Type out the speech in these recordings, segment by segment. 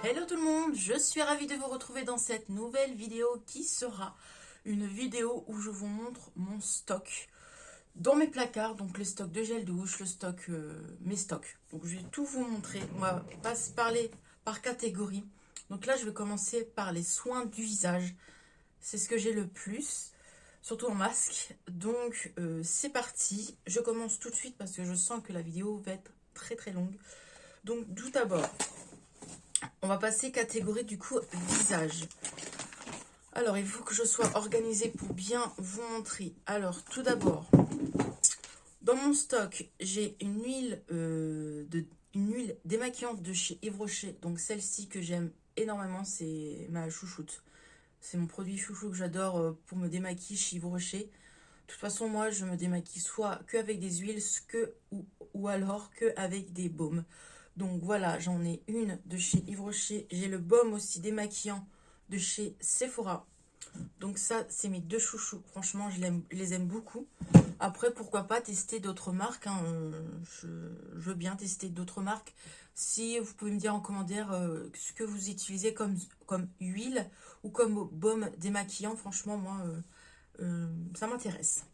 Hello tout le monde, je suis ravie de vous retrouver dans cette nouvelle vidéo qui sera une vidéo où je vous montre mon stock dans mes placards, donc les stocks de gel douche, le stock, mes stocks. Donc je vais tout vous montrer, on va pas se parler par catégorie. Donc là je vais commencer par les soins du visage, c'est ce que j'ai le plus, surtout en masque. Donc c'est parti, je commence tout de suite parce que je sens que la vidéo va être très longue. Donc tout d'abord, on va passer catégorie du coup visage. Alors il faut que je sois organisée pour bien vous montrer. Alors tout d'abord, dans mon stock, j'ai une huile démaquillante de chez Yves Rocher. Donc celle-ci que j'aime énormément, c'est ma chouchoute. C'est mon produit chouchou que j'adore pour me démaquiller chez Yves Rocher. De toute façon, moi, je me démaquille soit qu'avec des huiles, ou alors qu'avec des baumes. Donc voilà, j'en ai une de chez Yves Rocher. J'ai le baume aussi démaquillant de chez Sephora. Donc ça, c'est mes deux chouchous. Franchement, je les aime beaucoup. Après, pourquoi pas tester d'autres marques, hein. Je veux bien tester d'autres marques. Si vous pouvez me dire en commentaire ce que vous utilisez comme huile ou comme baume démaquillant, franchement, moi, ça m'intéresse.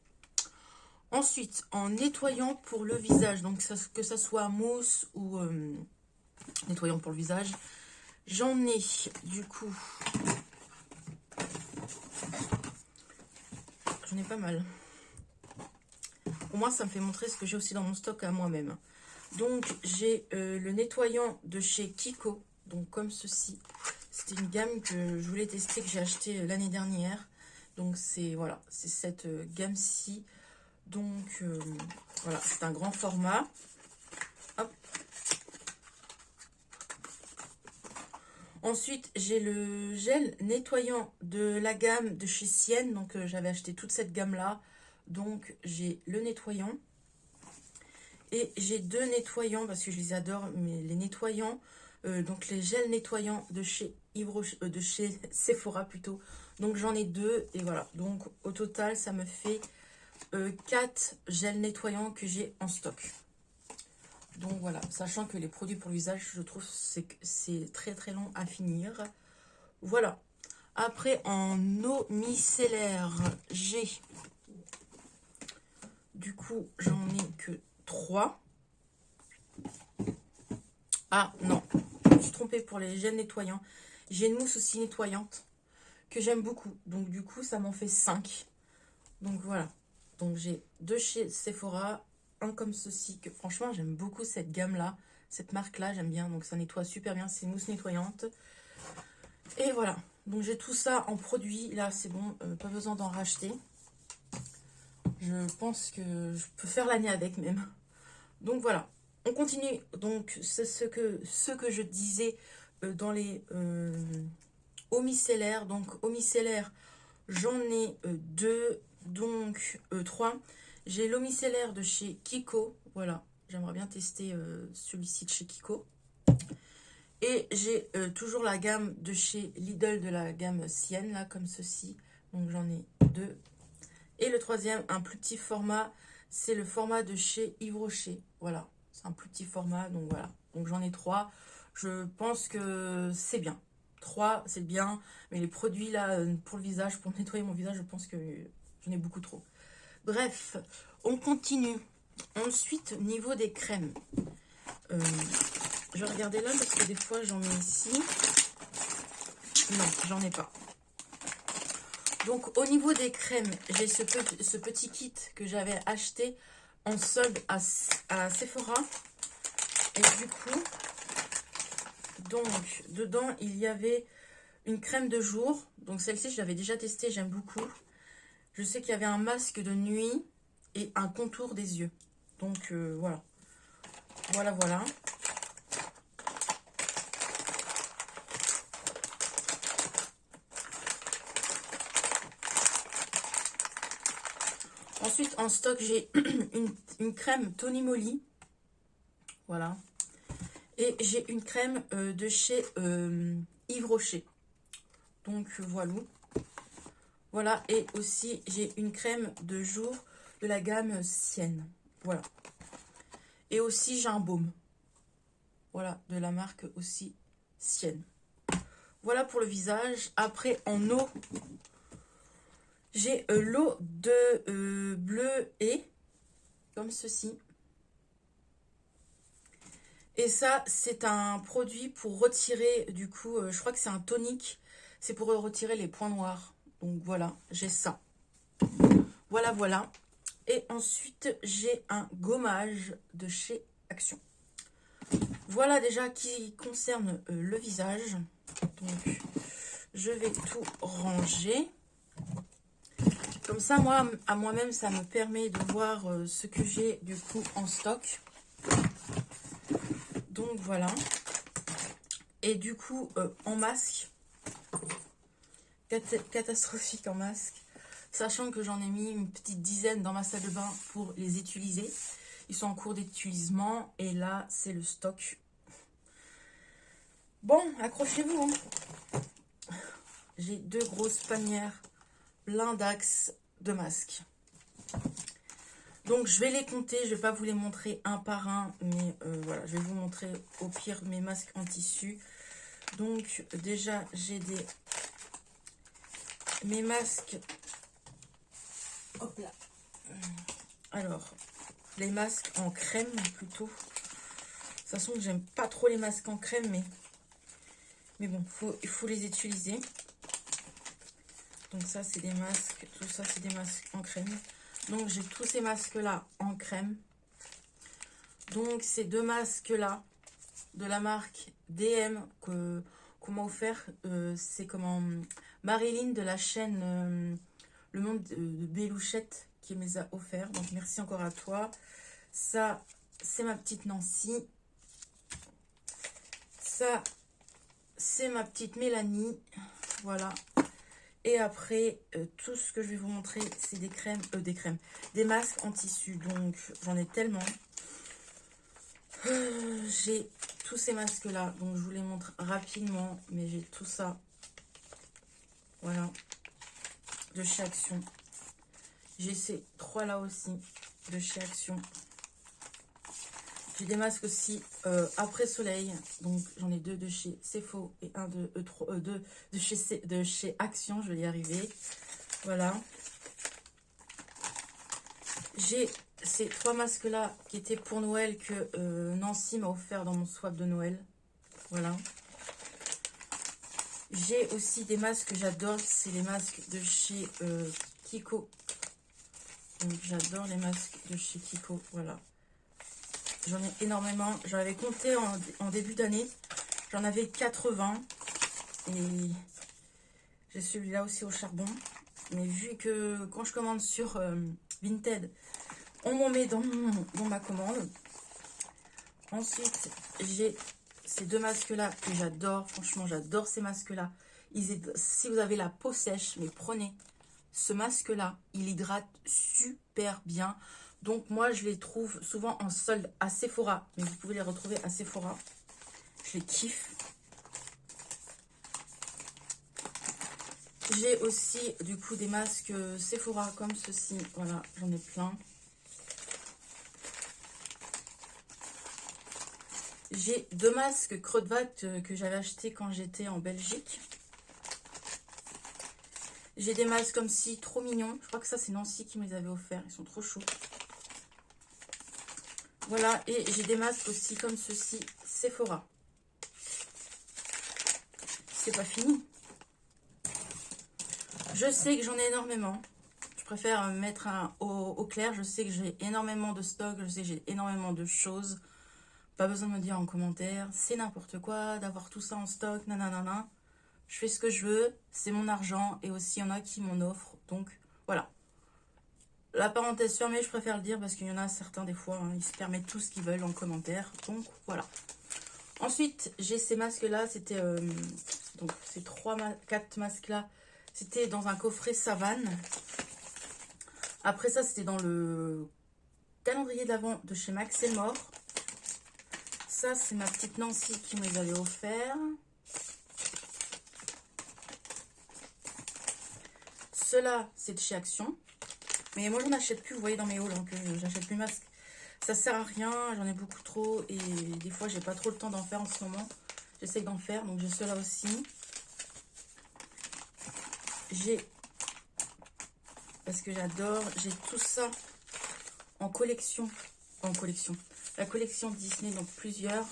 Ensuite, en nettoyant pour le visage, donc que ça soit mousse ou nettoyant pour le visage, j'en ai du coup, j'en ai pas mal. Au moins, ça me fait montrer ce que j'ai aussi dans mon stock à moi-même. Donc, j'ai le nettoyant de chez Kiko, donc comme ceci. C'était une gamme que je voulais tester, que j'ai acheté l'année dernière. Donc, c'est voilà, c'est cette gamme-ci. Donc, voilà, c'est un grand format. Hop. Ensuite, j'ai le gel nettoyant de la gamme de chez Sienne. Donc, j'avais acheté toute cette gamme-là. Donc, j'ai le nettoyant. Et j'ai deux nettoyants, parce que je les adore, mais les nettoyants. Donc, les gels nettoyants de chez de chez Sephora plutôt. Donc, j'en ai deux. Et voilà. Donc, au total, ça me fait 4 gels nettoyants que j'ai en stock. Donc voilà, sachant que les produits pour le visage, je trouve que c'est très long à finir. Voilà. Après, en eau micellaire, j'ai... Du coup, j'en ai que 3. Ah non, je me suis trompée pour les gels nettoyants. J'ai une mousse aussi nettoyante que j'aime beaucoup. Donc du coup, ça m'en fait 5. Donc voilà. Donc j'ai deux chez Sephora, un comme ceci, que franchement j'aime beaucoup cette gamme-là, cette marque-là, j'aime bien, donc ça nettoie super bien, c'est une mousse nettoyante. Et voilà, donc j'ai tout ça en produit, là c'est bon, pas besoin d'en racheter. Je pense que je peux faire l'année avec même. Donc voilà, on continue, donc c'est ce que je disais dans les eaux micellaires. Donc eaux micellaires, j'en ai 2, donc 3. J'ai l'eau micellaire de chez Kiko. Voilà, j'aimerais bien tester celui-ci de chez Kiko. Et j'ai toujours la gamme de chez Lidl, de la gamme Sienne, là, comme ceci. Donc j'en ai 2. Et le troisième, un plus petit format, c'est le format de chez Yves Rocher. Voilà, c'est un plus petit format, donc voilà. Donc j'en ai 3. Je pense que c'est bien. 3, c'est bien. Mais les produits, là, pour le visage, pour nettoyer mon visage, je pense que j'en ai beaucoup trop. Bref, on continue. Ensuite, niveau des crèmes. Je vais regarder là parce que des fois, j'en ai ici. Non, j'en ai pas. Donc, au niveau des crèmes, j'ai ce petit kit que j'avais acheté en solde à Sephora. Et du coup, donc, dedans, il y avait une crème de jour. Donc, celle-ci, je l'avais déjà testée, j'aime beaucoup. Je sais qu'il y avait un masque de nuit et un contour des yeux. Donc, voilà. Voilà. Ensuite, en stock, j'ai une crème Tony Moly. Voilà. Et j'ai une crème de chez Yves Rocher. Donc, voilà. Voilà. Et aussi, j'ai une crème de jour de la gamme Sienne. Voilà. Et aussi, j'ai un baume. Voilà, de la marque aussi Sienne. Voilà pour le visage. Après, en eau, j'ai l'eau de bleu et comme ceci. Et ça, c'est un produit pour retirer, du coup, je crois que c'est un tonique. C'est pour retirer les points noirs. Donc voilà, j'ai ça. Voilà, voilà. Et ensuite, j'ai un gommage de chez Action. Voilà déjà qui concerne le visage. Donc, je vais tout ranger. Comme ça, moi, à moi-même, ça me permet de voir ce que j'ai du coup en stock. Donc voilà. Et du coup, en masque, catastrophique en masque, sachant que j'en ai mis une petite dizaine dans ma salle de bain pour les utiliser. Ils sont en cours d'utilisement et là, c'est le stock. Bon, accrochez-vous. Hein. J'ai 2 grosses panières plein d'axes de masques. Donc, je vais les compter. Je ne vais pas vous les montrer un par un, mais voilà, je vais vous montrer au pire mes masques en tissu. Donc, déjà, j'ai mes masques. Hop là. Alors, les masques en crème plutôt. De toute façon, j'aime pas trop les masques en crème, mais bon, il faut les utiliser. Donc ça, c'est des masques. Tout ça, c'est des masques en crème. Donc, j'ai tous ces masques-là en crème. Donc, ces 2 masques-là de la marque DM qu'on m'a offert. C'est comment Marilyn de la chaîne Le Monde de Bélouchette qui me les a offerts. Donc, merci encore à toi. Ça, c'est ma petite Nancy. Ça, c'est ma petite Mélanie. Voilà. Et après, tout ce que je vais vous montrer, c'est des masques en tissu. Donc, j'en ai tellement. J'ai tous ces masques-là. Donc, je vous les montre rapidement. Mais j'ai tout ça. Voilà. De chez Action. J'ai ces 3-là aussi. De chez Action. J'ai des masques aussi après soleil. Donc, j'en ai 2 de chez Cefo et un de chez Action. Je vais y arriver. Voilà. J'ai ces 3 masques-là qui étaient pour Noël que Nancy m'a offert dans mon swap de Noël. Voilà. J'ai aussi des masques que j'adore. C'est les masques de chez Kiko. Donc, j'adore les masques de chez Kiko. Voilà. J'en ai énormément. J'en avais compté en début d'année. J'en avais 80. Et j'ai celui-là aussi au charbon. Mais vu que quand je commande sur Vinted, on m'en met dans ma commande. Ensuite, j'ai ces 2 masques-là que j'adore. Franchement, j'adore ces masques-là. Si vous avez la peau sèche, mais prenez ce masque-là. Il hydrate super bien. Donc, moi, je les trouve souvent en solde à Sephora. Mais vous pouvez les retrouver à Sephora. Je les kiffe. J'ai aussi, du coup, des masques Sephora comme ceci. Voilà, j'en ai plein. J'ai 2 masques Creuvat que j'avais acheté quand j'étais en Belgique. J'ai des masques comme ci, trop mignons. Je crois que ça, c'est Nancy qui me les avait offerts. Ils sont trop chauds. Voilà, et j'ai des masques aussi comme ceci, Sephora. C'est pas fini. Je sais que j'en ai énormément. Je préfère mettre au clair. Je sais que j'ai énormément de stock. Je sais que j'ai énormément de choses. Pas besoin de me dire en commentaire. C'est n'importe quoi d'avoir tout ça en stock. Nanana. Je fais ce que je veux. C'est mon argent. Et aussi, il y en a qui m'en offrent. Donc, voilà. La parenthèse fermée, je préfère le dire parce qu'il y en a certains des fois, hein, ils se permettent tout ce qu'ils veulent en commentaire. Donc, voilà. Ensuite, j'ai ces masques-là. C'était donc ces 4 masques-là. C'était dans un coffret Savane. Après ça, c'était dans le calendrier de l'Avent de chez Max et Mort. Ça, c'est ma petite Nancy qui me les avait offerts. Ceux-là, c'est de chez Action. Mais moi, je n'achète plus, vous voyez dans mes hauls, hein, que j'achète plus masques. Ça sert à rien, j'en ai beaucoup trop. Et des fois, j'ai pas trop le temps d'en faire en ce moment. J'essaie d'en faire, donc j'ai ceux-là aussi. j'ai, parce que j'adore, j'ai tout ça en collection. La collection Disney, donc plusieurs.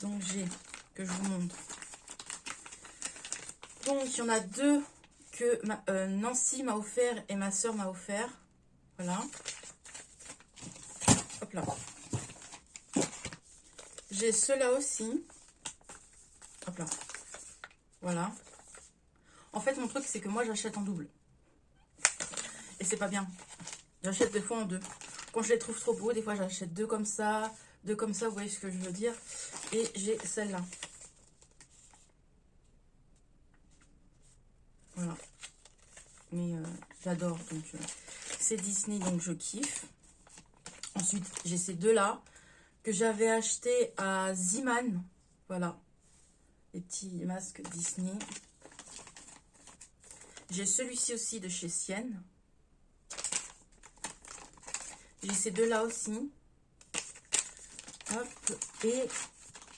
Donc j'ai, que je vous montre. Donc il y en a deux que Nancy m'a offert et ma soeur m'a offert. Voilà. Hop là. J'ai ceux-là aussi. Hop là. Voilà. En fait, mon truc, c'est que moi, j'achète en double. Et c'est pas bien. J'achète des fois en deux. Quand je les trouve trop beaux, des fois, j'achète deux comme ça. Deux comme ça, vous voyez ce que je veux dire. Et j'ai celle-là. Voilà. Mais j'adore. Donc, c'est Disney, donc je kiffe. Ensuite, j'ai ces deux-là que j'avais acheté à Ziman. Voilà. Les petits masques Disney. J'ai celui-ci aussi de chez Sienne. J'ai ces deux-là aussi. Hop. Et...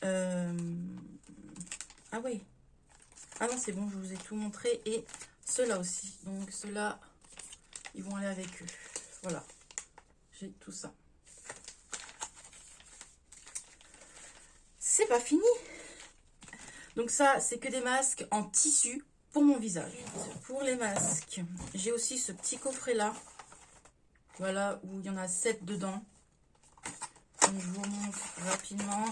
ah oui. Ah non, c'est bon, je vous ai tout montré. Et ceux-là aussi. Donc, ceux-là, ils vont aller avec eux. Voilà. J'ai tout ça. C'est pas fini. Donc ça, c'est que des masques en tissu pour mon visage. Pour les masques, j'ai aussi ce petit coffret-là. Voilà, où il y en a 7 dedans. Donc, je vous montre rapidement.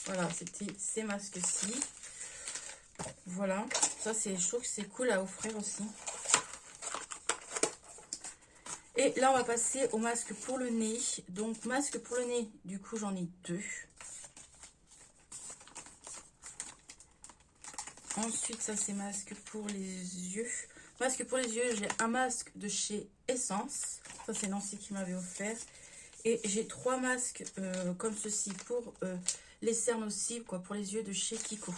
Voilà, c'était ces masques-ci. Voilà, ça, je trouve que c'est cool à offrir aussi. Et là, on va passer au masque pour le nez. Donc, masque pour le nez, du coup, j'en ai deux. Ensuite, ça, c'est masque pour les yeux. Masque pour les yeux, j'ai un masque de chez Essence. Ça, c'est Nancy qui m'avait offert. Et j'ai 3 masques comme ceci pour les cernes aussi, quoi, pour les yeux de chez Kiko.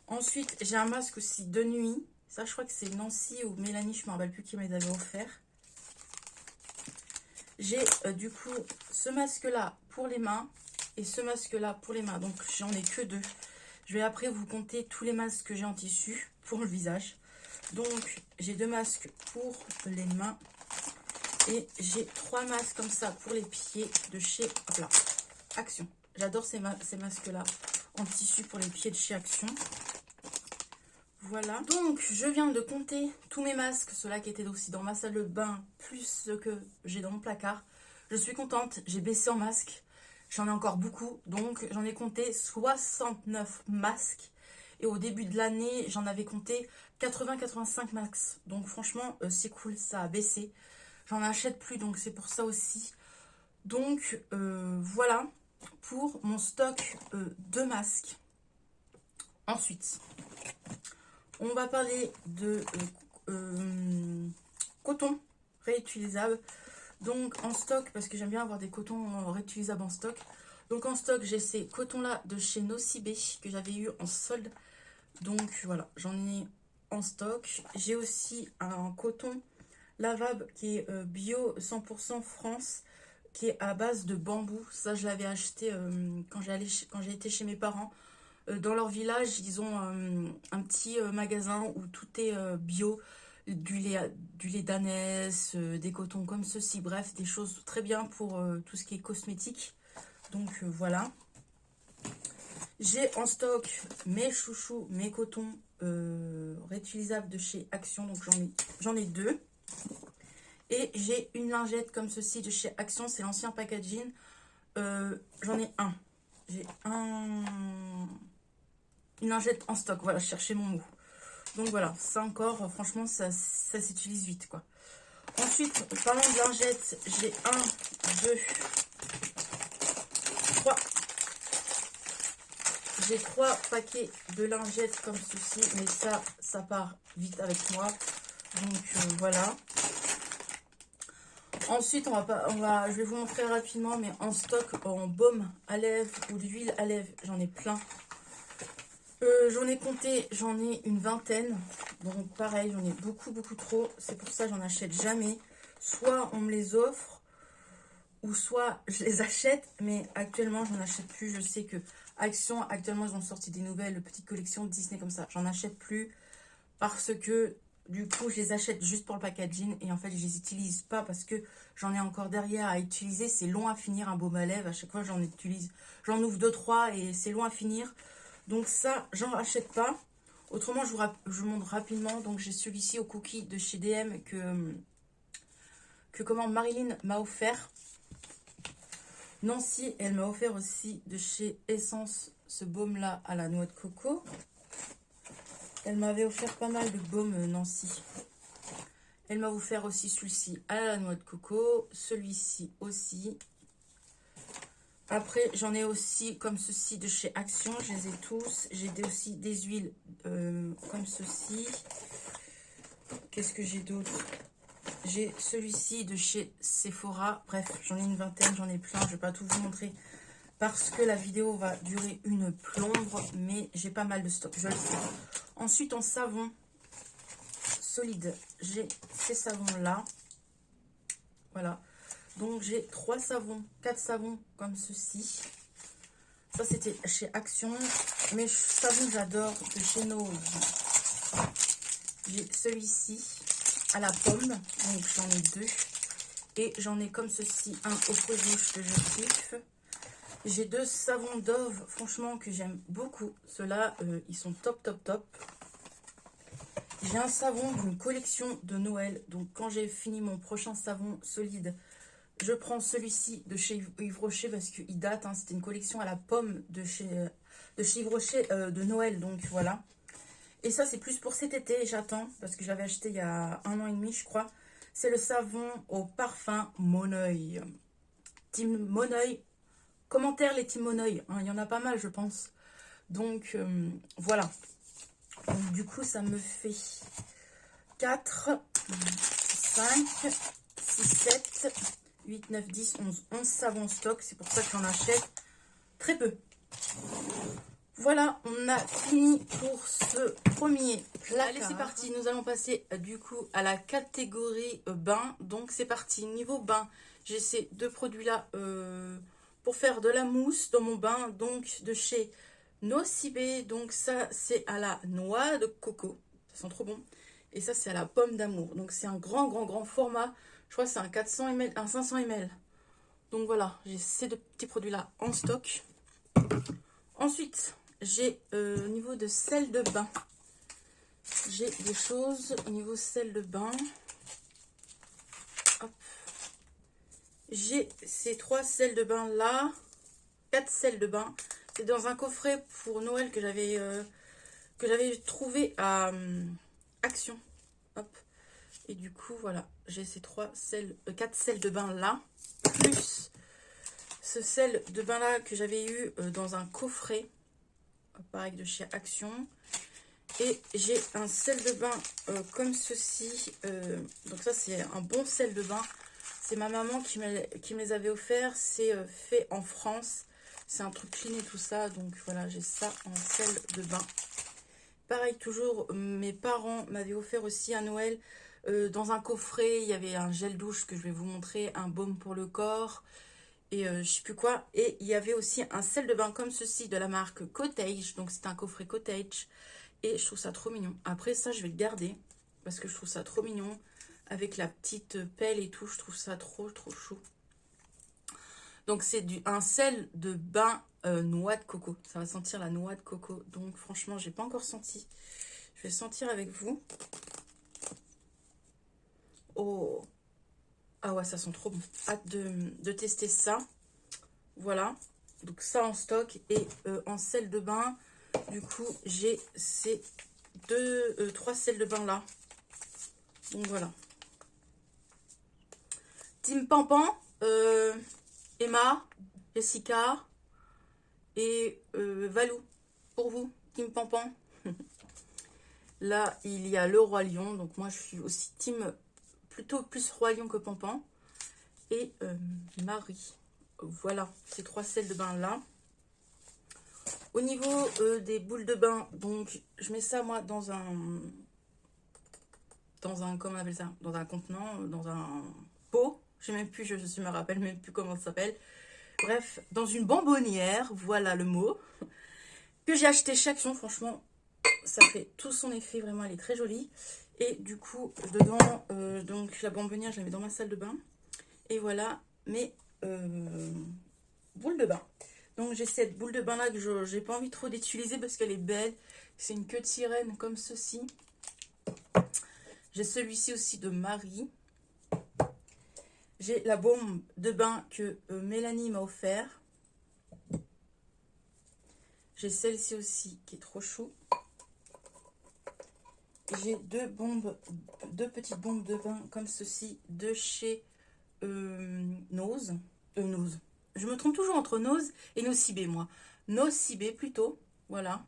Ensuite, j'ai un masque aussi de nuit. Ça, je crois que c'est Nancy ou Mélanie, je ne me rappelle plus qui m'avait offert. J'ai du coup ce masque-là pour les mains et ce masque-là pour les mains. Donc, j'en ai que 2. Je vais après vous compter tous les masques que j'ai en tissu pour le visage. Donc, j'ai 2 masques pour les mains. Et j'ai 3 masques comme ça pour les pieds de chez hop là, Action. J'adore ces masques-là en tissu pour les pieds de chez Action. Voilà. Donc, je viens de compter tous mes masques, ceux-là qui étaient aussi dans ma salle de bain, plus ceux que j'ai dans mon placard. Je suis contente, j'ai baissé en masques. J'en ai encore beaucoup, donc j'en ai compté 69 masques. Et au début de l'année, j'en avais compté 80-85 max. Donc franchement, c'est cool, ça a baissé. J'en achète plus, donc c'est pour ça aussi. Donc voilà pour mon stock de masques. Ensuite, on va parler de coton réutilisable. Donc en stock, parce que j'aime bien avoir des cotons réutilisables en stock. Donc en stock, j'ai ces cotons-là de chez Nocibé que j'avais eu en solde. Donc voilà, j'en ai en stock. J'ai aussi un coton lavable qui est bio 100% France, qui est à base de bambou. Ça, je l'avais acheté quand j'ai été chez mes parents. Dans leur village, ils ont un petit magasin où tout est bio. Du lait d'ânesse, des cotons comme ceci. Bref, des choses très bien pour tout ce qui est cosmétique. Donc voilà. J'ai en stock mes chouchous, mes cotons réutilisables de chez Action. Donc j'en ai 2. Et j'ai une lingette comme ceci de chez Action. C'est l'ancien packaging. J'en ai un. J'ai une lingette en stock. Voilà, je cherchais mon mot. Donc voilà, ça encore, franchement, ça s'utilise vite, quoi. Ensuite, parlant de lingettes, j'ai 1, 2, 3. J'ai 3 paquets de lingettes comme ceci, mais ça part vite avec moi. Donc voilà. Ensuite, je vais vous montrer rapidement, mais en stock, en baume à lèvres ou d'huile à lèvres, j'en ai plein. J'en ai compté, j'en ai une vingtaine. Donc pareil, j'en ai beaucoup trop. C'est pour ça que j'en achète jamais. Soit on me les offre, ou soit je les achète. Mais actuellement, j'en achète plus. Je sais que Action, actuellement, ils ont sorti des nouvelles petites collections Disney comme ça. J'en achète plus parce que du coup, je les achète juste pour le packaging et en fait, je les utilise pas parce que j'en ai encore derrière à utiliser. C'est long à finir un baume à lèvres. À chaque fois, j'en utilise, j'en ouvre 2-3 et c'est long à finir. Donc ça, j'en rachète pas. Autrement, je vous montre rapidement. Donc, j'ai celui-ci au cookie de chez DM que comment Marilyn m'a offert. Nancy, elle m'a offert aussi de chez Essence ce baume-là à la noix de coco. Elle m'avait offert pas mal de baumes, Nancy. Elle m'a offert aussi celui-ci à la noix de coco. Celui-ci aussi. Après, j'en ai aussi comme ceci de chez Action. Je les ai tous. J'ai aussi des huiles comme ceci. Qu'est-ce que j'ai d'autre? J'ai celui-ci de chez Sephora. Bref, j'en ai une vingtaine, j'en ai plein. Je ne vais pas tout vous montrer parce que la vidéo va durer une plombe. Mais j'ai pas mal de stock, je le sais. Ensuite, en savon solide, j'ai ces savons-là. Voilà. Donc, j'ai 3 savons, 4 savons comme ceci. Ça, c'était chez Action. Mes savons, j'adore, de chez No. J'ai celui-ci à la pomme, donc j'en ai 2. Et j'en ai comme ceci, un au fruit rouge que je kiffe. J'ai 2 savons Dove, franchement, que j'aime beaucoup. Ceux-là, ils sont top, top, top. J'ai un savon d'une collection de Noël. Donc, quand j'ai fini mon prochain savon solide, je prends celui-ci de chez Yves Rocher parce qu'il date. Hein, c'était une collection à la pomme de chez Yves Rocher de Noël. Donc, voilà. Et ça, c'est plus pour cet été. J'attends parce que j'avais acheté il y a 1 an et demi, je crois. C'est le savon au parfum Moneuil. Team Moneuil. Commentaire les Team Moneuil. Hein, il y en a pas mal, je pense. Donc, voilà. Donc, du coup, ça me fait 4, 5, 6, 7, 8, 9, 10, 11. 11 savons stock. C'est pour ça que j'en achète très peu. Voilà, on a fini pour ce premier placard. Allez, c'est parti. Nous allons passer du coup à la catégorie bain. Donc, c'est parti. Niveau bain, j'ai ces 2 produits-là pour faire de la mousse dans mon bain. Donc, de chez Nocibé. Donc, ça, c'est à la noix de coco. Ça sent trop bon. Et ça, c'est à la pomme d'amour. Donc, c'est un grand, grand, grand format. Je crois que c'est un 400 ml, un 500 ml. Donc, voilà, j'ai ces 2 petits produits-là en stock. Ensuite, j'ai au niveau de sel de bain, j'ai des choses au niveau sel de bain. J'ai ces 3 sels de bain là, 4 sels de bain. C'est dans un coffret pour Noël que j'avais trouvé à Action. Hop. Et du coup, voilà, j'ai ces 4 sels de bain là, plus ce sel de bain là que j'avais eu dans un coffret. Pareil de chez Action. Et j'ai un sel de bain comme ceci. Donc ça, c'est un bon sel de bain. C'est ma maman qui me les avait offerts. C'est fait en France. C'est un truc clean et tout ça. Donc voilà, j'ai ça en sel de bain. Pareil, toujours, mes parents m'avaient offert aussi à Noël. Dans un coffret, il y avait un gel douche que je vais vous montrer. Un baume pour le corps. Et je sais plus quoi. Et il y avait aussi un sel de bain comme ceci de la marque Cottage. Donc c'est un coffret Cottage. Et je trouve ça trop mignon. Après ça, je vais le garder. Parce que je trouve ça trop mignon. Avec la petite pelle et tout. Je trouve ça trop, trop chou. Donc c'est un sel de bain noix de coco. Ça va sentir la noix de coco. Donc franchement, j'ai pas encore senti. Je vais sentir avec vous. Oh! Ah ouais, ça sent trop bon. Hâte de tester ça. Voilà. Donc ça en stock. Et en sel de bain, du coup, j'ai ces 3 sels de bain là. Donc voilà. Team Pampan, Emma, Jessica et Valou. Pour vous, Team Pampan. Là, il y a le Roi Lion. Donc moi, je suis aussi team plutôt plus Roi Lion que Pampan. Et Marie. Voilà, ces 3 sels de bain là. Au niveau des boules de bain, donc je mets ça moi dans un comment on appelle ça, dans un contenant, dans un pot. Je sais même plus, je me rappelle même plus comment ça s'appelle. Bref, dans une bonbonnière, voilà le mot, que j'ai acheté chez Action. Franchement, ça fait tout son effet, vraiment, elle est très jolie. Et du coup, dedans, donc la bonbonnière, je la mets dans ma salle de bain. Et voilà mes boules de bain. Donc j'ai cette boule de bain là que je n'ai pas envie trop d'utiliser parce qu'elle est belle. C'est une queue de sirène comme ceci. J'ai celui-ci aussi de Marie. J'ai la bombe de bain que Mélanie m'a offert. J'ai celle-ci aussi qui est trop chou. J'ai deux petites bombes de bain comme ceci de chez Nose. Nose. Je me trompe toujours entre Nose et Nocibé, moi. Nocibé plutôt. Voilà.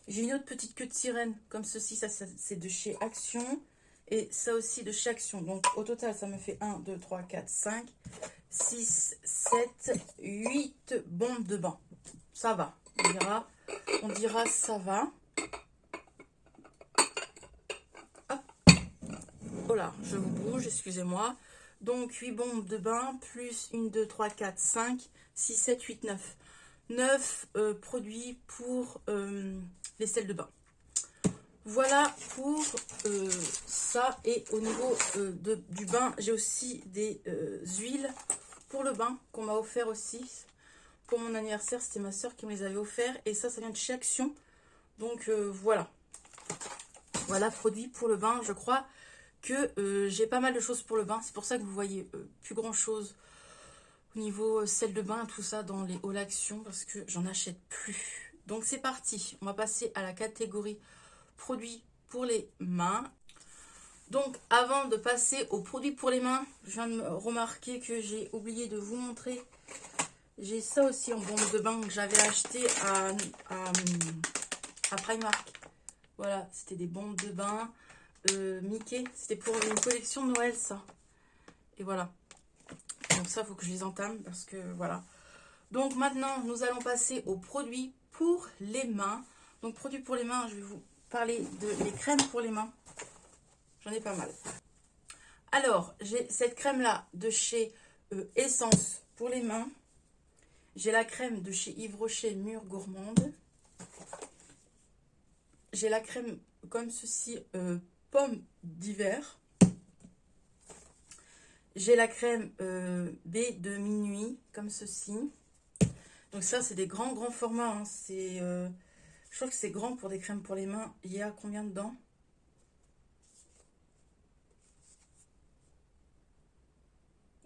J'ai une autre petite queue de sirène comme ceci. Ça c'est de chez Action. Et ça aussi de chez Action. Donc au total, ça me fait 1, 2, 3, 4, 5, 6, 7, 8 bombes de bain. Ça va. On dira ça va. Hop. Oh là, je vous bouge, excusez-moi. Donc 8 bombes de bain, plus 1, 2, 3, 4, 5, 6, 7, 8, 9. 9 produits pour les sels de bain. Voilà pour ça. Et au niveau du bain, j'ai aussi des huiles pour le bain qu'on m'a offert aussi. Pour mon anniversaire, c'était ma soeur qui me les avait offert. Et ça vient de chez Action. Donc voilà. Voilà, produit pour le bain. Je crois que j'ai pas mal de choses pour le bain. C'est pour ça que vous voyez plus grand chose au niveau sel de bain, tout ça dans les hauts Action, parce que j'en achète plus. Donc c'est parti. On va passer à la catégorie produits pour les mains. Donc avant de passer aux produits pour les mains, je viens de me remarquer que j'ai oublié de vous montrer. J'ai ça aussi en bombe de bain que j'avais acheté à Primark. Voilà, c'était des bombes de bain Mickey. C'était pour une collection de Noël, ça. Et voilà. Donc ça, il faut que je les entame parce que voilà. Donc maintenant, nous allons passer aux produits pour les mains. Donc produits pour les mains, je vais vous parler de les crèmes pour les mains. J'en ai pas mal. Alors, j'ai cette crème-là de chez Essence pour les mains. J'ai la crème de chez Yves Rocher Mûre Gourmande. J'ai la crème comme ceci, pomme d'hiver. J'ai la crème B de minuit, comme ceci. Donc ça, c'est des grands formats. Hein. Je trouve que c'est grand pour des crèmes pour les mains. Il y a combien dedans?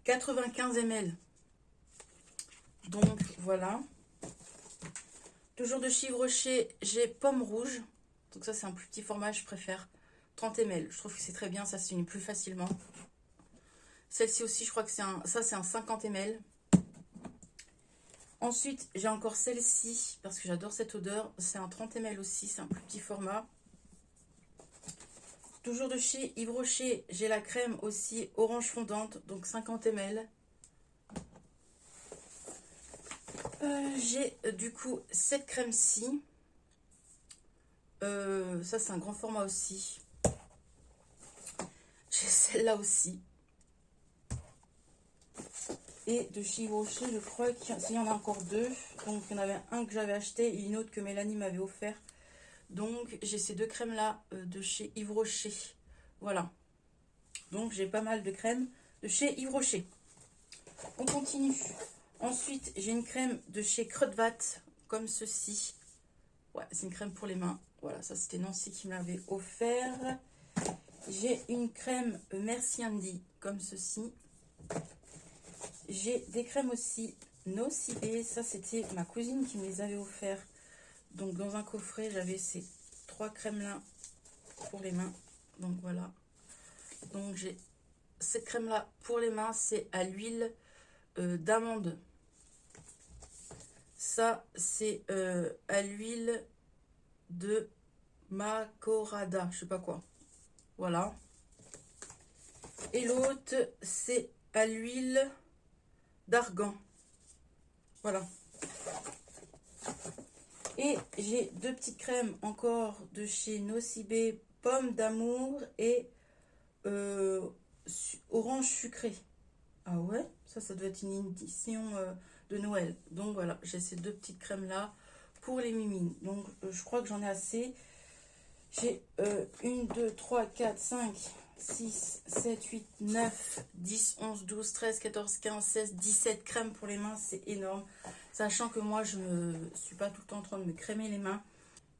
« 95 ml. Donc voilà. Toujours de chez Yves Rocher, j'ai pomme rouge. Donc ça, c'est un plus petit format, je préfère. 30 ml. Je trouve que c'est très bien, ça s'unit plus facilement. Celle-ci aussi, je crois que c'est un 50 ml. Ensuite, j'ai encore celle-ci, parce que j'adore cette odeur. C'est un 30 ml aussi, c'est un plus petit format. Toujours de chez Yves Rocher, j'ai la crème aussi orange fondante, donc 50 ml. J'ai du coup cette crème-ci. Ça, c'est un grand format aussi. J'ai celle-là aussi. Et de chez Yves Rocher, je crois qu'il y en a encore deux. Donc, il y en avait un que j'avais acheté et une autre que Mélanie m'avait offert. Donc, j'ai ces deux crèmes-là de chez Yves Rocher. Voilà. Donc, j'ai pas mal de crèmes de chez Yves Rocher. On continue. Ensuite, j'ai une crème de chez Crudvat, comme ceci. Ouais, c'est une crème pour les mains. Voilà, ça, c'était Nancy qui me l'avait offert. J'ai une crème Merci Andy, comme ceci. J'ai des crèmes aussi Nocibé. Ça, c'était ma cousine qui me les avait offerts. Donc, dans un coffret, j'avais ces 3 crèmes-là pour les mains. Donc, voilà. Donc, j'ai cette crème-là pour les mains. C'est à l'huile d'amande. Ça, c'est à l'huile de Macorada. Je sais pas quoi. Voilà. Et l'autre, c'est à l'huile d'argan. Voilà. Et j'ai 2 petites crèmes encore de chez Nocibé, pomme d'amour et orange sucré. Ah ouais, ça doit être une édition de Noël. Donc voilà, j'ai ces deux petites crèmes là pour les mimines. Donc je crois que j'en ai assez. J'ai 1, 2, 3, 4, 5, 6, 7, 8, 9, 10, 11, 12, 13, 14, 15, 16, 17 crèmes pour les mains. C'est énorme. Sachant que moi, je ne suis pas tout le temps en train de me crémer les mains.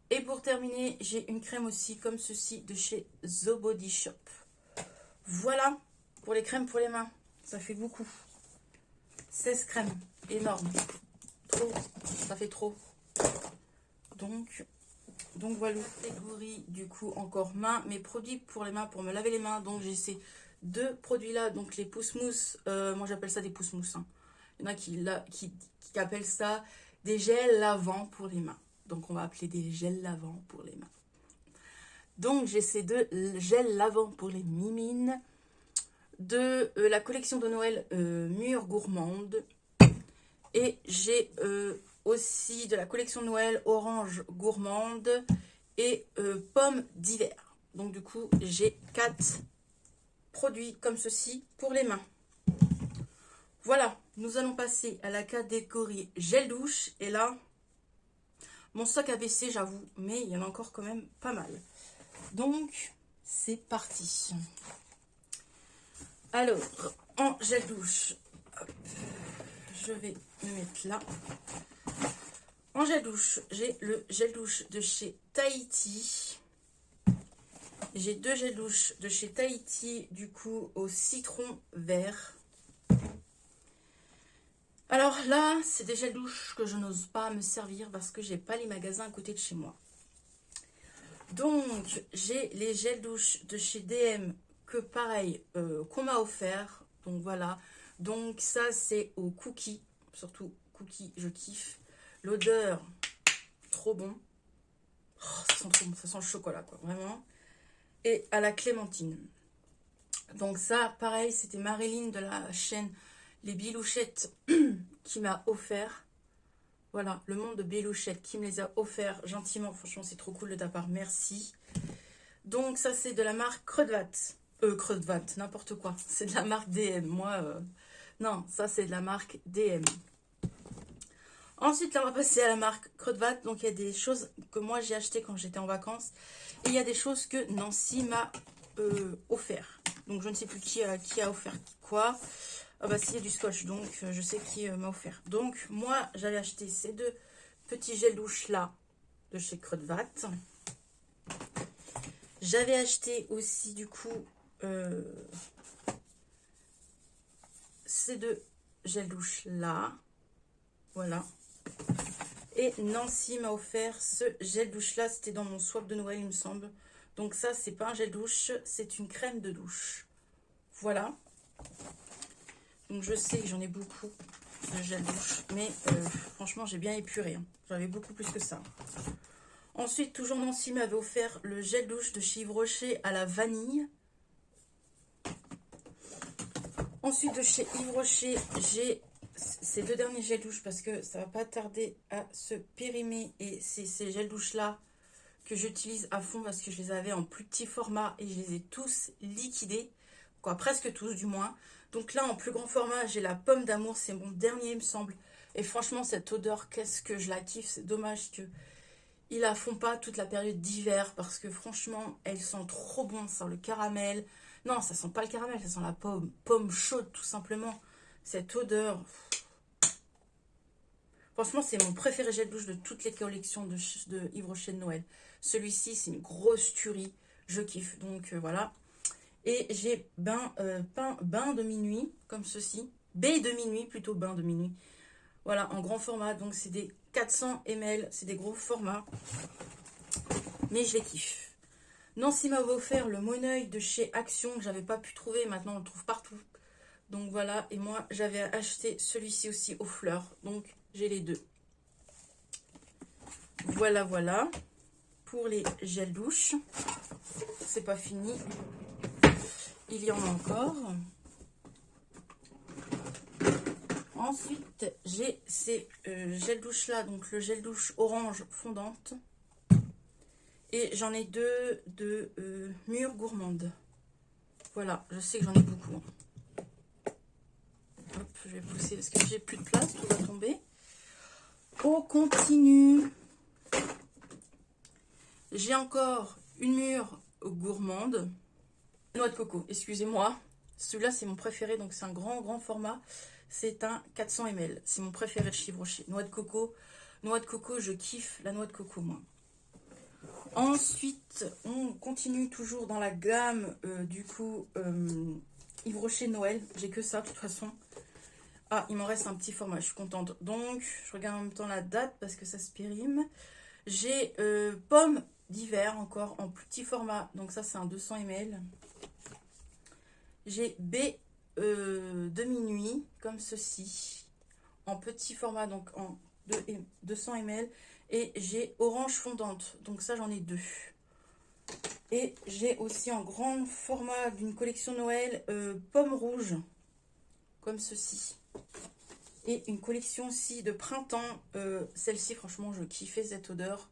Et pour terminer, j'ai une crème aussi comme ceci de chez The Body Shop. Voilà pour les crèmes pour les mains. Ça fait beaucoup. 16 crèmes. Énorme. Trop. Ça fait trop. Donc voilà, catégorie du coup encore main, mes produits pour les mains, pour me laver les mains. Donc j'ai ces deux produits là, donc les pousse-mousse, moi j'appelle ça des pousse-mousse. Hein. Il y en a qui appellent ça des gels lavants pour les mains. Donc on va appeler des gels lavants pour les mains. Donc j'ai ces deux gels lavants pour les mimines de la collection de Noël Mûre Gourmande. Et j'ai aussi de la collection de Noël Orange Gourmande et Pommes d'hiver. Donc du coup, j'ai 4 produits comme ceci pour les mains. Voilà, nous allons passer à la catégorie gel douche. Et là, mon stock a baissé, j'avoue, mais il y en a encore quand même pas mal. Donc, c'est parti. Alors, en gel douche, hop, je vais me mettre là. En gel douche, j'ai le gel douche de chez Tahiti. J'ai deux gels douche de chez Tahiti, du coup, au citron vert. Alors là, c'est des gels douche que je n'ose pas me servir parce que j'ai pas les magasins à côté de chez moi. Donc, j'ai les gels douche de chez DM que pareil, qu'on m'a offert. Donc voilà. Donc ça, c'est au cookie. Surtout cookie, je kiffe. L'odeur, trop bon. Oh, ça sent trop bon, ça sent le chocolat, quoi, vraiment. Et à la clémentine. Donc ça, pareil, c'était Marilyn de la chaîne Les Bilouchettes qui m'a offert. Voilà, le monde de Bilouchettes qui me les a offerts gentiment. Franchement, c'est trop cool de ta part, merci. Donc ça, c'est de la marque Creudevat. Creudevat, n'importe quoi. C'est de la marque DM. Moi, non, ça, c'est de la marque DM. Ensuite, là, on va passer à la marque Creudevat. Donc, il y a des choses que moi, j'ai achetées quand j'étais en vacances. Et il y a des choses que Nancy m'a offert. Donc, je ne sais plus qui a offert quoi. Ah bah, s'il y a du scotch, donc je sais qui m'a offert. Donc, moi, j'avais acheté ces deux petits gels douche-là de chez Creudevat. J'avais acheté aussi, du coup, ces deux gels douche-là. Voilà. Et Nancy m'a offert ce gel douche là, c'était dans mon swap de Noël il me semble. Donc ça c'est pas un gel douche, c'est une crème de douche. Voilà. Donc je sais que j'en ai beaucoup de gel douche, mais franchement j'ai bien épuré. Hein. J'avais beaucoup plus que ça. Ensuite toujours Nancy m'avait offert le gel douche de chez Yves Rocher à la vanille. Ensuite de chez Yves Rocher j'ai ces deux derniers gels douche parce que ça va pas tarder à se périmer et c'est ces gels douche là que j'utilise à fond parce que je les avais en plus petit format et je les ai tous liquidés, quoi, presque tous du moins. Donc là en plus grand format j'ai la pomme d'amour, c'est mon dernier il me semble, et franchement cette odeur qu'est-ce que je la kiffe. C'est dommage que ils la font pas toute la période d'hiver parce que franchement elle sent trop bon, ça sent le caramel. Non, ça sent pas le caramel, ça sent la pomme chaude tout simplement. Cette odeur, franchement, c'est mon préféré gel douche de toutes les collections de Yves Rocher de Noël. Celui-ci, c'est une grosse tuerie. Je kiffe. Donc, voilà. Et j'ai bain de minuit, comme ceci. Baie de minuit, plutôt bain de minuit. Voilà, en grand format. Donc, c'est des 400 ml. C'est des gros formats. Mais je les kiffe. Nancy m'avait offert le Moneuil de chez Action que j'avais pas pu trouver. Maintenant, on le trouve partout. Donc, voilà. Et moi, j'avais acheté celui-ci aussi aux fleurs. Donc, j'ai les deux. Voilà, voilà. Pour les gels douche. C'est pas fini. Il y en a encore. Ensuite, j'ai ces gels douche là. Donc, le gel douche orange fondante. Et j'en ai deux de Mûre Gourmande. Voilà, je sais que j'en ai beaucoup. je vais pousser parce que j'ai plus de place, tout va tomber. On continue. J'ai encore une mûre gourmande. Noix de coco, excusez-moi. Celui-là, c'est mon préféré, donc c'est un grand format. C'est un 400 ml. C'est mon préféré de chez Yves Rocher. Noix de coco, je kiffe la noix de coco, moi. Ensuite, on continue toujours dans la gamme, Yves Rocher Noël. J'ai que ça, de toute façon. Ah, il m'en reste un petit format, je suis contente. Donc, je regarde en même temps la date parce que ça se périme. J'ai pommes d'hiver encore en plus petit format. Donc ça, c'est un 200 ml. J'ai B de minuit, comme ceci. En petit format, donc en 200 ml. Et j'ai orange fondante. Donc ça, j'en ai 2. Et j'ai aussi en grand format d'une collection Noël, pommes rouges. Comme ceci. Et une collection aussi de printemps. Celle-ci, franchement, je kiffais cette odeur.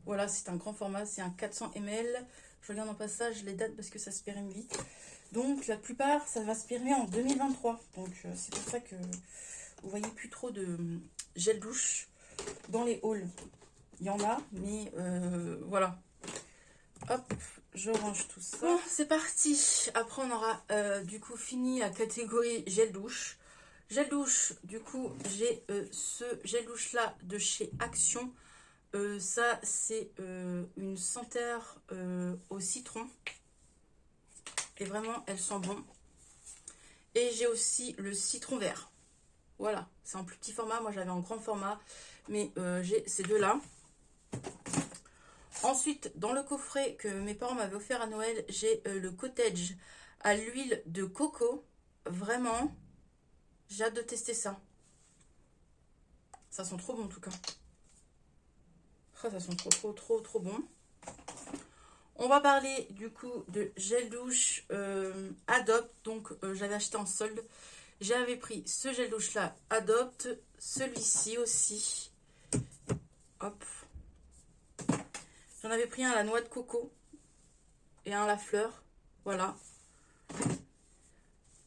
Voilà, c'est un grand format. C'est un 400 ml. Je regarde en passage les dates parce que ça se périme vite. Donc, la plupart, ça va se périmer en 2023. Donc, c'est pour ça que vous voyez plus trop de gel douche dans les hauls. Il y en a, mais voilà. Hop, je range tout ça. Bon, c'est parti. Après, on aura du coup fini la catégorie gel douche. Gel douche, du coup, j'ai ce gel douche là de chez Action. Ça, c'est une senteur au citron. Et vraiment, elle sent bon. Et j'ai aussi le citron vert. Voilà, c'est en plus petit format. Moi, j'avais en grand format. Mais j'ai ces deux-là. Ensuite, dans le coffret que mes parents m'avaient offert à Noël, j'ai le cottage à l'huile de coco. Vraiment, j'ai hâte de tester ça. Ça sent trop bon en tout cas. Oh, ça sent trop bon. On va parler du coup de gel douche Adopt. Donc, j'avais acheté en solde. J'avais pris ce gel douche là Adopt. Celui-ci aussi. Hop. J'en avais pris un à la noix de coco et un à la fleur. Voilà.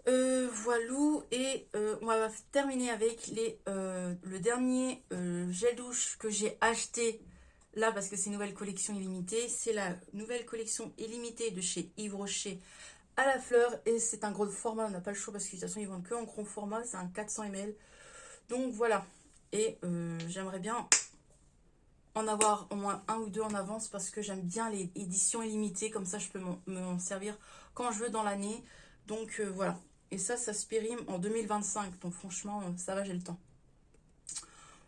Voilou. Et on va terminer avec le dernier gel douche que j'ai acheté là parce que c'est une nouvelle collection illimitée. C'est la nouvelle collection illimitée de chez Yves Rocher à la fleur. Et c'est un gros format. On n'a pas le choix parce que de toute façon ils vendent que en gros format. C'est un 400 ml. Donc voilà. Et j'aimerais bien en avoir au moins un ou deux en avance parce que j'aime bien les éditions illimitées, comme ça je peux m'en servir quand je veux dans l'année. Donc voilà, et ça se périme en 2025, donc franchement ça va, j'ai le temps.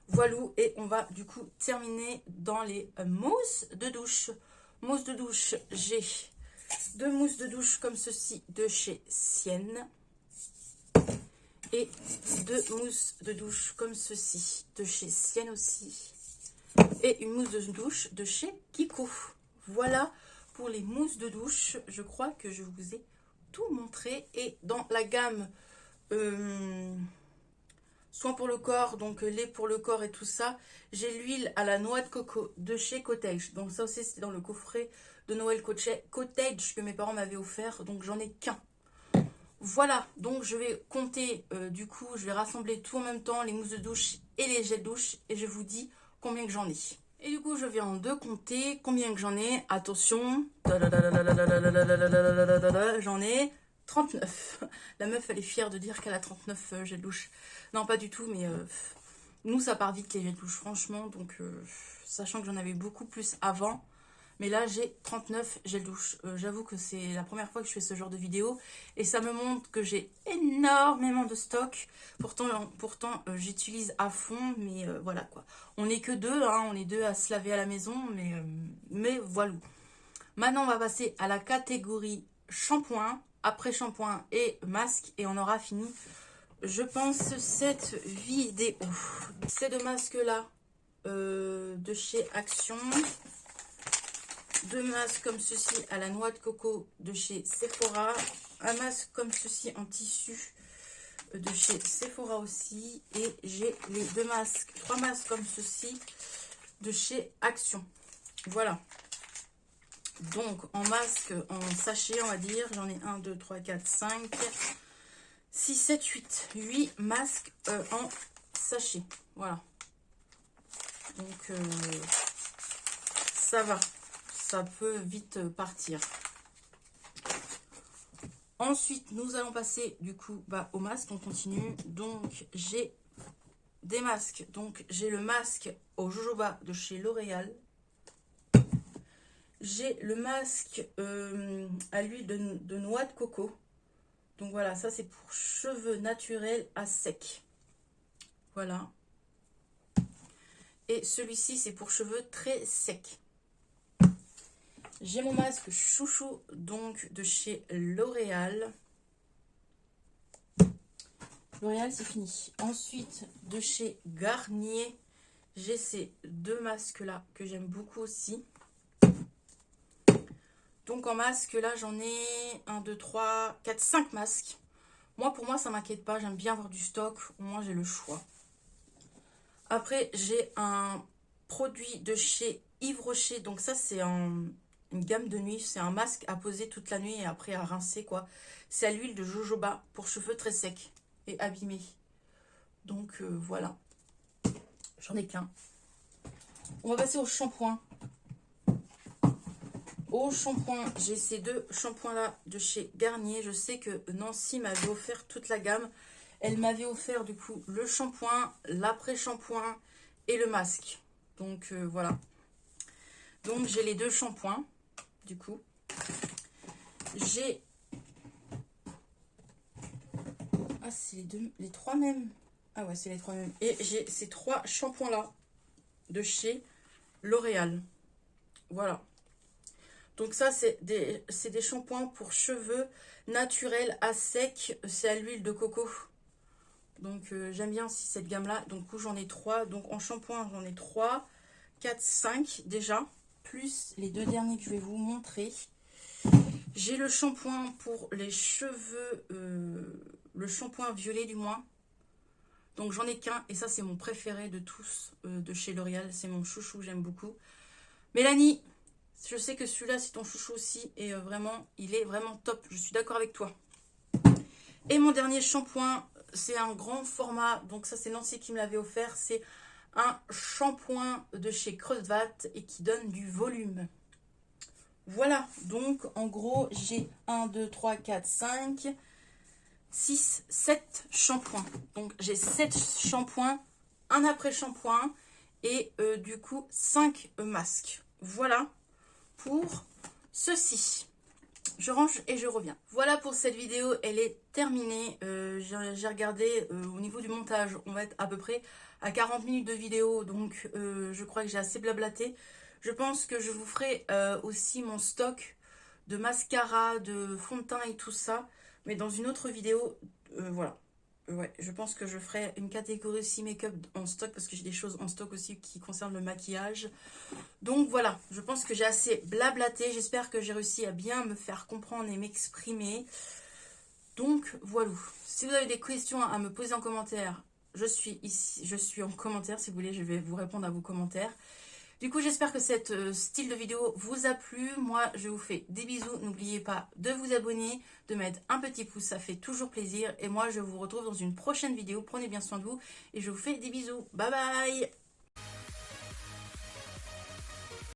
Voilà, et on va du coup terminer dans les mousses de douche. Mousse de douche, j'ai 2 mousses de douche comme ceci de chez Sienne et 2 mousses de douche comme ceci de chez Sienne aussi. Et une mousse de douche de chez Kiko. Voilà pour les mousses de douche. Je crois que je vous ai tout montré. Et dans la gamme soins pour le corps, donc lait pour le corps et tout ça, j'ai l'huile à la noix de coco de chez Cottage. Donc ça aussi, c'était dans le coffret de Noël Cottage que mes parents m'avaient offert. Donc j'en ai qu'un. Voilà, donc je vais compter, du coup, je vais rassembler tout en même temps, les mousses de douche et les gels douche. Et je vous dis combien que j'en ai. Et du coup, je viens de compter combien que j'en ai. Attention, j'en ai 39. La meuf, elle est fière de dire qu'elle a 39 gels douche. Non, pas du tout, mais nous, ça part vite les gels douche, franchement. Donc, sachant que j'en avais beaucoup plus avant. Mais là, j'ai 39 gels douche. J'avoue que c'est la première fois que je fais ce genre de vidéo. Et ça me montre que j'ai énormément de stock. Pourtant j'utilise à fond. Mais voilà quoi. On n'est que deux. Hein, on est deux à se laver à la maison. Mais voilà. Maintenant, on va passer à la catégorie shampoing. Après shampoing et masque. Et on aura fini, je pense, cette vidéo. Ces deux masques-là de chez Action. 2 masques comme ceci à la noix de coco de chez Sephora. Un masque comme ceci en tissu de chez Sephora aussi. Et j'ai les 3 masques comme ceci de chez Action. Voilà. Donc en masque, en sachet, on va dire, j'en ai 1, 2, 3, 4, 5, 6, 7, 8. 8 masques en sachet. Voilà. Donc, ça va. Ça peut vite partir. Ensuite, nous allons passer du coup au masque. On continue. Donc, j'ai des masques. Donc, j'ai le masque au jojoba de chez L'Oréal. J'ai le masque à l'huile de noix de coco. Donc voilà, ça c'est pour cheveux naturels à sec. Voilà. Et celui-ci c'est pour cheveux très secs. J'ai mon masque chouchou donc de chez L'Oréal. L'Oréal c'est fini. Ensuite de chez Garnier, j'ai ces deux masques là que j'aime beaucoup aussi. Donc en masque, là, j'en ai 1, 2, 3, 4, 5 masques. Moi, pour moi, ça ne m'inquiète pas. J'aime bien avoir du stock. Au moins, j'ai le choix. Après, j'ai un produit de chez Yves Rocher. Donc ça, c'est une gamme de nuit. C'est un masque à poser toute la nuit et après à rincer, quoi. C'est à l'huile de jojoba pour cheveux très secs et abîmés. Donc voilà. J'en ai qu'un. On va passer au shampoing. Au shampoing, j'ai ces deux shampoings là de chez Garnier. Je sais que Nancy m'avait offert toute la gamme. Elle m'avait offert du coup le shampoing, l'après-shampoing et le masque. Donc voilà. Donc j'ai les deux shampoings du coup. J'ai... Ah c'est les trois mêmes. Ah ouais c'est les trois mêmes. Et j'ai ces trois shampoings là de chez L'Oréal. Voilà. Donc ça, c'est des shampoings pour cheveux naturels à sec. C'est à l'huile de coco. Donc j'aime bien aussi cette gamme-là. Donc du coup, j'en ai 3. Donc en shampoing, j'en ai 3, 4, 5 déjà. Plus les deux derniers que je vais vous montrer. J'ai le shampoing pour les cheveux. Le shampoing violet du moins. Donc j'en ai qu'un. Et ça, c'est mon préféré de tous de chez L'Oréal. C'est mon chouchou, j'aime beaucoup. Mélanie! Je sais que celui-là, c'est ton chouchou aussi. Et vraiment, il est vraiment top. Je suis d'accord avec toi. Et mon dernier shampoing, c'est un grand format. Donc ça, c'est Nancy qui me l'avait offert. C'est un shampoing de chez Creusvat et qui donne du volume. Voilà. Donc, en gros, j'ai 1, 2, 3, 4, 5, 6, 7 shampoings. Donc, j'ai 7 shampoings, un après-shampoing et du coup, 5 masques. Voilà. Pour ceci, je range et je reviens. Voilà pour cette vidéo, elle est terminée. J'ai regardé au niveau du montage, on va être à peu près à 40 minutes de vidéo, donc je crois que j'ai assez blablaté. Je pense que je vous ferai aussi mon stock de mascara, de fond de teint et tout ça, mais dans une autre vidéo. Voilà. Ouais, je pense que je ferai une catégorie aussi make-up en stock parce que j'ai des choses en stock aussi qui concernent le maquillage. Donc voilà, je pense que j'ai assez blablaté. J'espère que j'ai réussi à bien me faire comprendre et m'exprimer. Donc voilà. Si vous avez des questions à me poser en commentaire, je suis ici, je suis en commentaire. Si vous voulez, je vais vous répondre à vos commentaires. Du coup, j'espère que cet style de vidéo vous a plu. Moi, je vous fais des bisous. N'oubliez pas de vous abonner, de mettre un petit pouce, ça fait toujours plaisir. Et moi, je vous retrouve dans une prochaine vidéo. Prenez bien soin de vous et je vous fais des bisous. Bye bye!